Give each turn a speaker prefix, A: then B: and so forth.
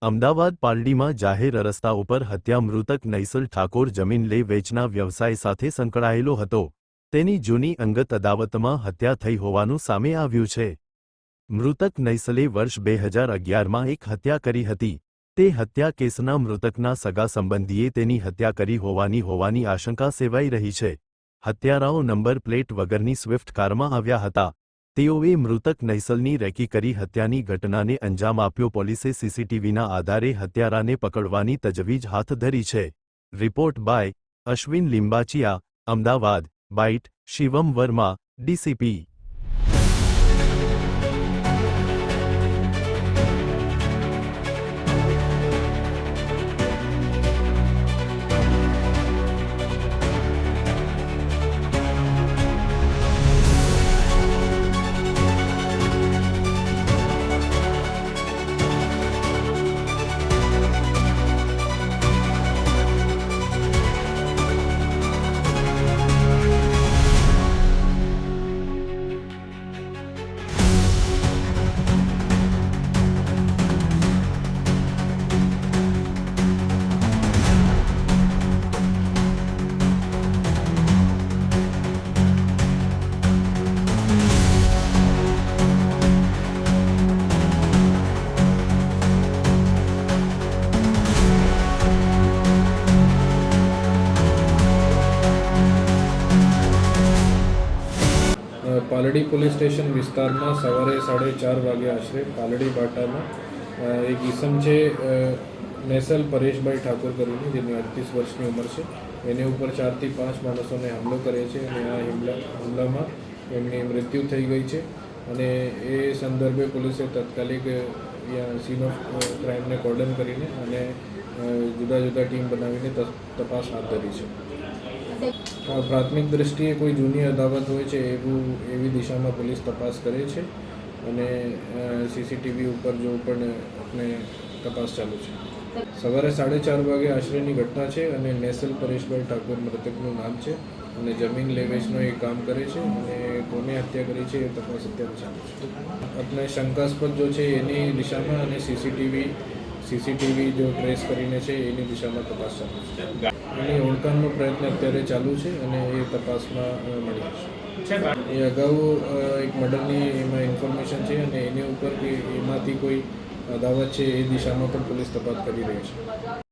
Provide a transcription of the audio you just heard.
A: અમદાવાદ પાલડીમાં જાહેર રસ્તા ઉપર હત્યા મૃતક નૈસલ ઠાકોર જમીન લે વેચના વ્યવસાય સાથે સંકળાયેલો હતો। તેની જૂની અંગત અદાવતમાં હત્યા થઈ હોવાનું સામે આવ્યું છે। મૃતક નૈસલે વર્ષ 2011માં એક હત્યા કરી હતી। તે હત્યા કેસના મૃતકના સગા સંબંધીએ તેની હત્યા કરી હોવાની આશંકા સેવાઈ રહી છે। હત્યારાઓ નંબર પ્લેટ વગરની સ્વિફ્ટ કારમાં આવ્યા હતા। તેઓએ મૃતક નૈસલની રેકી કરી હત્યાની ઘટનાને અંજામ આપ્યો। પોલીસે સીસીટીવીના આધારે હત્યારાને પકડવાની તજવીજ હાથ ધરી છે। Report by Ashwin Limbachiya, Ahmedabad. Bite Shivam Verma, DCP.
B: Paldi police station વિસ્તારમાં સવારે 4:30 વાગે આશરે પાલડી બાટામાં એક ઈસમ છે નૈસલ પરેશભાઈ ઠાકોર કરીને, જેની 38 વર્ષની ઉંમર છે। એની ઉપર 4 થી 5 માણસોને હુમલો કરે છે અને આ હુમલામાં એમની મૃત્યુ થઈ ગઈ છે। અને એ સંદર્ભે પોલીસે તાત્કાલિક સીન ઓફ ક્રાઇમને કોર્ડન કરીને અને જુદા જુદા ટીમ બનાવીને તપાસ હાથ ધરી છે। પ્રાથમિક દ્રષ્ટિએ કોઈ જૂની અદાવત હોય છે એવી દિશામાં પોલીસ તપાસ કરે છે અને સીસીટીવી ઉપર જો પણ આપણે તપાસ ચાલુ છે। સવારે 4:30 વાગે આશરેની ઘટના છે અને નૈસલ પરેશભાઈ ઠાકોર મૃતકનું નામ છે અને જમીન લે વેચનો એ કામ કરે છે અને કોને હત્યા કરી છે એ તપાસ અત્યારે ચાલુ છે। આપણે શંકાસ્પદ જો છે એની દિશામાં અને સીસીટીવી જો ટ્રેસ કરીને છે એની દિશામાં તપાસ ચાલુ છે। એની ઓળખાણનો પ્રયત્ન અત્યારે ચાલુ છે અને એ તપાસમાં મળી જશે। એ અગાઉ એક મર્ડરની એમાં ઇન્ફોર્મેશન છે અને એની ઉપર એમાંથી કોઈ અદાવત છે એ દિશામાં પણ પોલીસ તપાસ કરી રહી છે।